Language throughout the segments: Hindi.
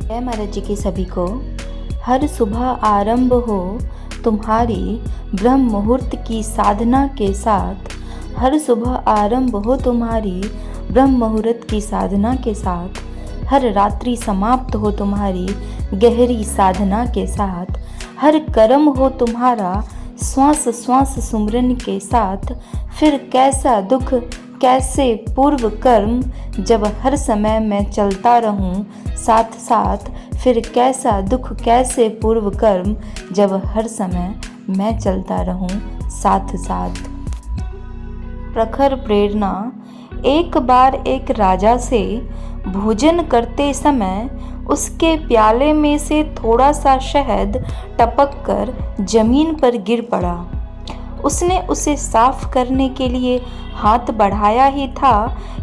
जय महाराज जी के सभी को। हर सुबह आरंभ हो तुम्हारी ब्रह्म मुहूर्त की साधना के साथ। हर सुबह आरंभ हो तुम्हारी ब्रह्म मुहूर्त की साधना के साथ। हर रात्रि समाप्त हो तुम्हारी गहरी साधना के साथ। हर कर्म हो तुम्हारा श्वास श्वास सुमरन के साथ। फिर कैसा दुख कैसे पूर्व कर्म जब हर समय मैं चलता रहूं साथ साथ। फिर कैसा दुख कैसे पूर्व कर्म जब हर समय मैं चलता रहूं साथ साथ। प्रखर प्रेरणा। एक बार एक राजा से भोजन करते समय उसके प्याले में से थोड़ा सा शहद टपक कर जमीन पर गिर पड़ा। उसने उसे साफ करने के लिए हाथ बढ़ाया ही था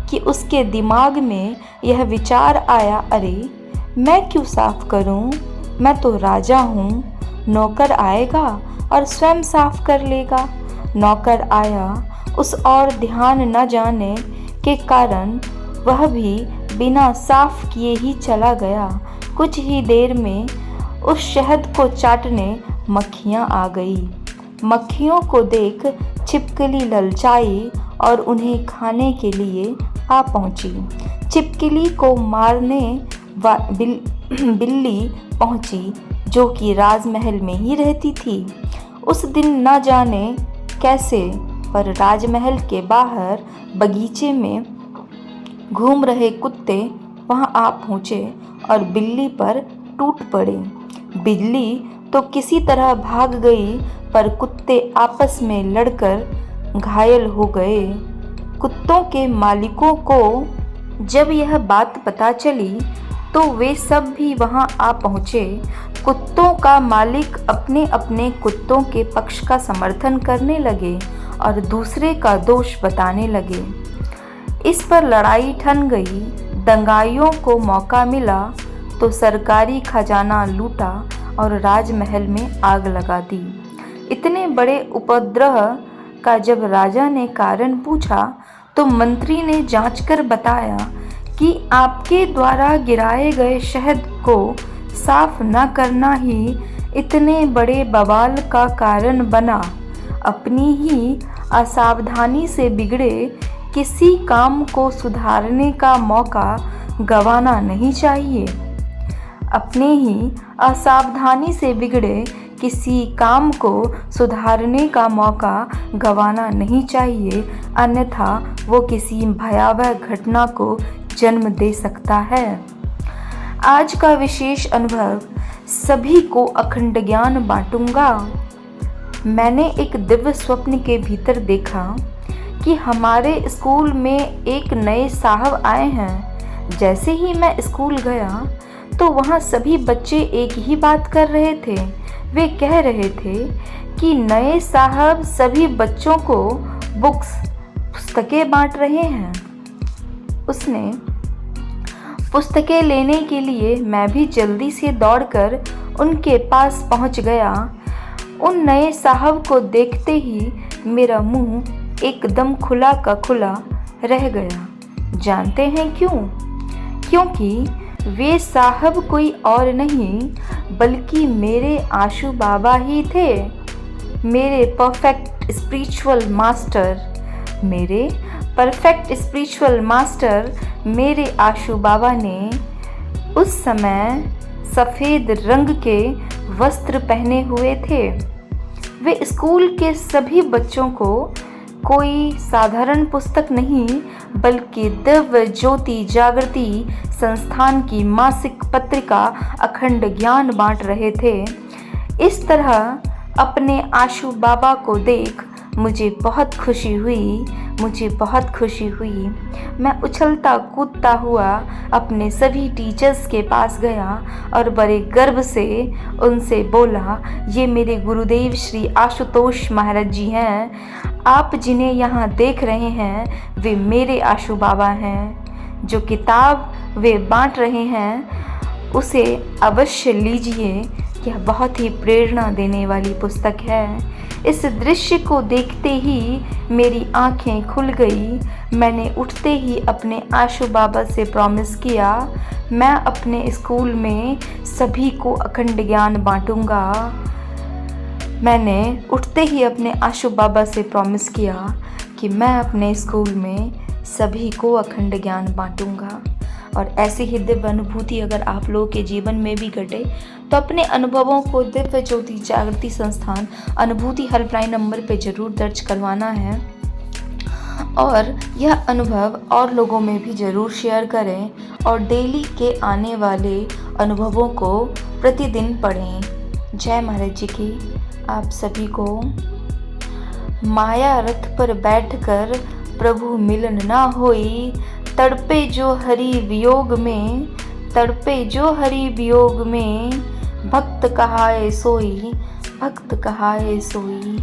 कि उसके दिमाग में यह विचार आया, अरे मैं क्यों साफ करूं? मैं तो राजा हूं। नौकर आएगा और स्वयं साफ कर लेगा। नौकर आया, उस और ध्यान न जाने के कारण वह भी बिना साफ किए ही चला गया। कुछ ही देर में उस शहद को चाटने मक्खियां आ गई। मक्खियों को देख छिपकली ललचाई और उन्हें खाने के लिए आ पहुंची। छिपकली को मारने बिल्ली पहुंची जो कि राजमहल में ही रहती थी। उस दिन न जाने कैसे पर राजमहल के बाहर बगीचे में घूम रहे कुत्ते वहां आ पहुंचे और बिल्ली पर टूट पड़े। बिल्ली तो किसी तरह भाग गई पर कुत्ते आपस में लड़कर घायल हो गए। कुत्तों के मालिकों को जब यह बात पता चली तो वे सब भी वहां आ पहुंचे। कुत्तों का मालिक अपने अपने कुत्तों के पक्ष का समर्थन करने लगे और दूसरे का दोष बताने लगे। इस पर लड़ाई ठन गई। दंगाइयों को मौका मिला तो सरकारी खजाना लूटा और राजमहल में आग लगा दी। इतने बड़े उपद्रव का जब राजा ने कारण पूछा तो मंत्री ने जांचकर बताया कि आपके द्वारा गिराए गए शहद को साफ न करना ही इतने बड़े बवाल का कारण बना। अपनी ही असावधानी से बिगड़े किसी काम को सुधारने का मौका गंवाना नहीं चाहिए। अपने ही असावधानी से बिगड़े किसी काम को सुधारने का मौका गंवाना नहीं चाहिए, अन्यथा वो किसी भयावह घटना को जन्म दे सकता है। आज का विशेष अनुभव सभी को अखंड ज्ञान बांटूंगा। मैंने एक दिव्य स्वप्न के भीतर देखा कि हमारे स्कूल में एक नए साहब आए हैं। जैसे ही मैं स्कूल गया तो वहाँ सभी बच्चे एक ही बात कर रहे थे। वे कह रहे थे कि नए साहब सभी बच्चों को पुस्तकें बांट रहे हैं। उसने पुस्तकें लेने के लिए मैं भी जल्दी से दौड़कर उनके पास पहुंच गया। उन नए साहब को देखते ही मेरा मुंह एकदम खुला का खुला रह गया। जानते हैं क्यों? क्योंकि वे साहब कोई और नहीं बल्कि मेरे आशु बाबा ही थे। मेरे परफेक्ट स्पिरिचुअल मास्टर मेरे आशु बाबा ने उस समय सफ़ेद रंग के वस्त्र पहने हुए थे। वे स्कूल के सभी बच्चों को कोई साधारण पुस्तक नहीं बल्कि दिव्य ज्योति जागृति संस्थान की मासिक पत्रिका अखंड ज्ञान बांट रहे थे। इस तरह अपने आशु बाबा को देख मुझे बहुत खुशी हुई। मैं उछलता कूदता हुआ अपने सभी टीचर्स के पास गया और बड़े गर्व से उनसे बोला, ये मेरे गुरुदेव श्री आशुतोष महाराज जी हैं। आप जिन्हें यहाँ देख रहे हैं वे मेरे आशु बाबा हैं। जो किताब वे बांट रहे हैं उसे अवश्य लीजिए। यह बहुत ही प्रेरणा देने वाली पुस्तक है। इस दृश्य को देखते ही मेरी आंखें खुल गई। मैंने उठते ही अपने आशु बाबा से प्रॉमिस किया, मैं अपने स्कूल में सभी को अखंड ज्ञान बांटूंगा। मैंने उठते ही अपने आशु बाबा से प्रॉमिस किया कि मैं अपने स्कूल में सभी को अखंड ज्ञान बांटूंगा। और ऐसी ही दिव्य अनुभूति अगर आप लोगों के जीवन में भी घटे तो अपने अनुभवों को दिव्य ज्योति जागृति संस्थान अनुभूति हेल्पलाइन नंबर पे ज़रूर दर्ज करवाना है और यह अनुभव और लोगों में भी ज़रूर शेयर करें और डेली के आने वाले अनुभवों को प्रतिदिन पढ़ें। जय महाराज जी की आप सभी को। माया रथ पर बैठकर प्रभु मिलन ना होई, तड़पे जो हरि वियोग में, तड़पे जो हरि वियोग में, भक्त कहाए सोई, भक्त कहाए सोई।